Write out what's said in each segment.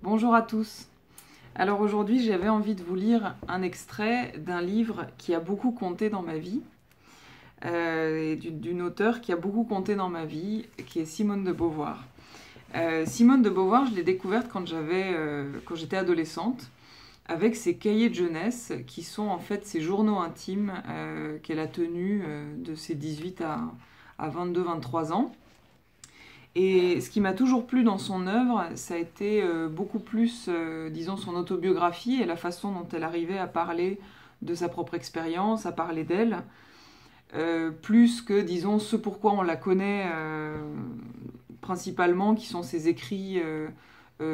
Bonjour à tous. Alors aujourd'hui, j'avais envie de vous lire un extrait d'un livre qui a beaucoup compté dans ma vie, et d'une auteure qui a beaucoup compté dans ma vie, qui est Simone de Beauvoir. Simone de Beauvoir, je l'ai découverte quand j'étais adolescente, avec ses cahiers de jeunesse, qui sont en fait ses journaux intimes qu'elle a tenus de ses 18 à 22-23 ans. Et ce qui m'a toujours plu dans son œuvre, ça a été beaucoup plus, disons, son autobiographie et la façon dont elle arrivait à parler de sa propre expérience, à parler d'elle, plus que, disons, ce pourquoi on la connaît principalement, qui sont ses écrits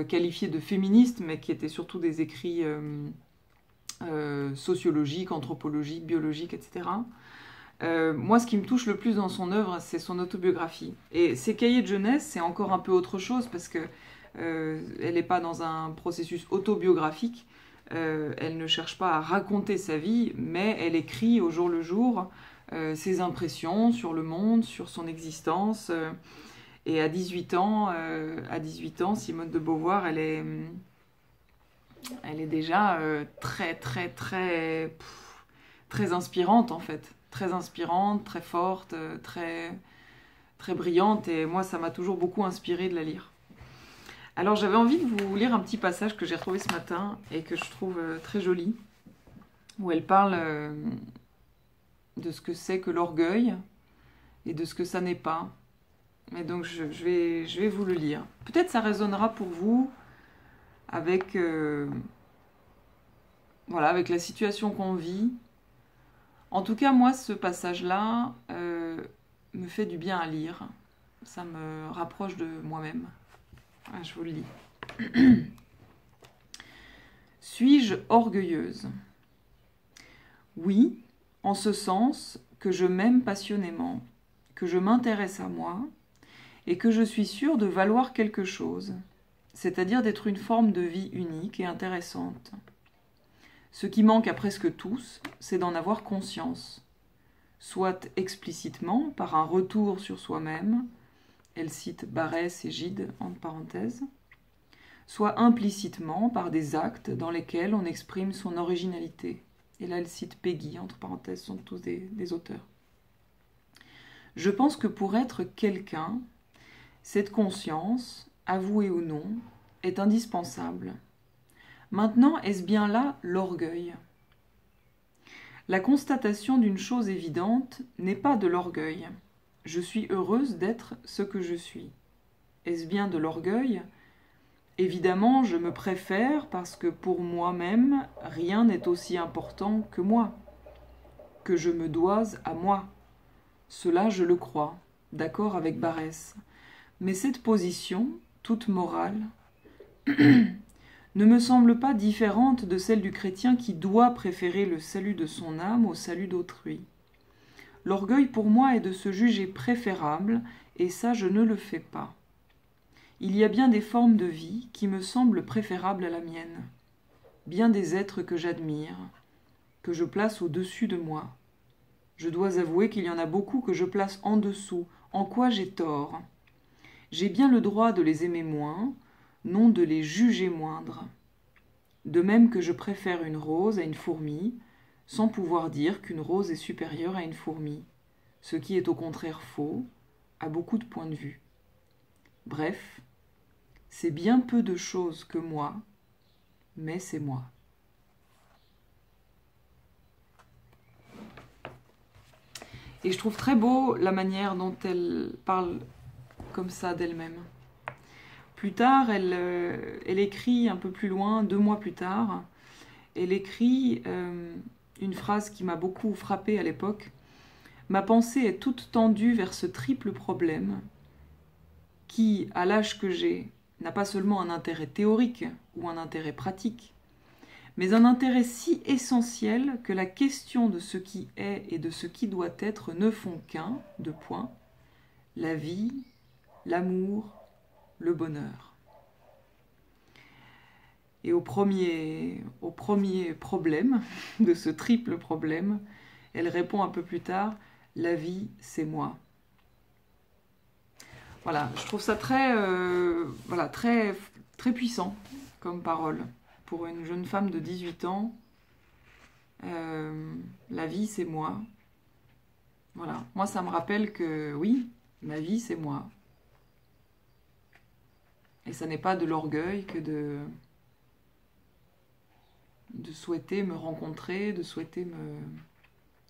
qualifiés de féministes, mais qui étaient surtout des écrits sociologiques, anthropologiques, biologiques, etc. Moi, ce qui me touche le plus dans son œuvre, c'est son autobiographie. Et ses cahiers de jeunesse, c'est encore un peu autre chose, parce que elle n'est pas dans un processus autobiographique. Elle ne cherche pas à raconter sa vie, mais elle écrit au jour le jour ses impressions sur le monde, sur son existence. Et à 18 ans, Simone de Beauvoir, elle est déjà très inspirante, en fait. Très inspirante, très forte, très brillante, et moi ça m'a toujours beaucoup inspirée de la lire. Alors j'avais envie de vous lire un petit passage que j'ai retrouvé ce matin et que je trouve très joli, où elle parle de ce que c'est que l'orgueil et de ce que ça n'est pas. Et donc je vais vous le lire. Peut-être ça résonnera pour vous avec, avec la situation qu'on vit. En tout cas, moi, ce passage-là me fait du bien à lire. Ça me rapproche de moi-même. Ah, je vous le lis. Suis-je orgueilleuse? Oui, en ce sens que je m'aime passionnément, que je m'intéresse à moi, et que je suis sûre de valoir quelque chose, c'est-à-dire d'être une forme de vie unique et intéressante. Ce qui manque à presque tous, c'est d'en avoir conscience, soit explicitement par un retour sur soi-même, elle cite Barès et Gide entre parenthèses, soit implicitement par des actes dans lesquels on exprime son originalité. Et là elle cite Peggy, entre parenthèses, ce sont tous des auteurs. Je pense que pour être quelqu'un, cette conscience, avouée ou non, est indispensable. Maintenant, est-ce bien là l'orgueil? La constatation d'une chose évidente n'est pas de l'orgueil. Je suis heureuse d'être ce que je suis. Est-ce bien de l'orgueil? Évidemment, je me préfère parce que pour moi-même, rien n'est aussi important que moi, que je me dois à moi. Cela, je le crois, d'accord avec Barès. Mais cette position, toute morale, ne me semble pas différente de celle du chrétien qui doit préférer le salut de son âme au salut d'autrui. L'orgueil pour moi est de se juger préférable, et ça je ne le fais pas. Il y a bien des formes de vie qui me semblent préférables à la mienne, bien des êtres que j'admire, que je place au-dessus de moi. Je dois avouer qu'il y en a beaucoup que je place en dessous, en quoi j'ai tort. J'ai bien le droit de les aimer moins, non de les juger moindres. De même que je préfère une rose à une fourmi, sans pouvoir dire qu'une rose est supérieure à une fourmi, ce qui est au contraire faux, à beaucoup de points de vue. Bref, c'est bien peu de choses que moi, mais c'est moi. Et je trouve très beau la manière dont elle parle comme ça d'elle-même. Plus tard, elle écrit un peu plus loin, 2 mois plus tard, elle écrit une phrase qui m'a beaucoup frappée à l'époque. « Ma pensée est toute tendue vers ce triple problème qui, à l'âge que j'ai, n'a pas seulement un intérêt théorique ou un intérêt pratique, mais un intérêt si essentiel que la question de ce qui est et de ce qui doit être ne font qu'un, 2 points, la vie, l'amour, le bonheur. » Et au premier problème, de ce triple problème, elle répond un peu plus tard, « La vie, c'est moi. » Voilà, je trouve ça très puissant. comme parole. Pour une jeune femme de 18 ans, la vie c'est moi. Voilà, moi ça me rappelle que oui, ma vie c'est moi. Et ça n'est pas de l'orgueil que de souhaiter me rencontrer, de souhaiter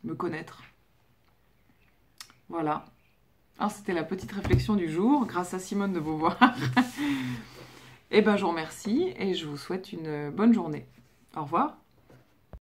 me connaître. Voilà. Alors c'était la petite réflexion du jour, grâce à Simone de Beauvoir. Et ben je vous remercie et je vous souhaite une bonne journée. Au revoir.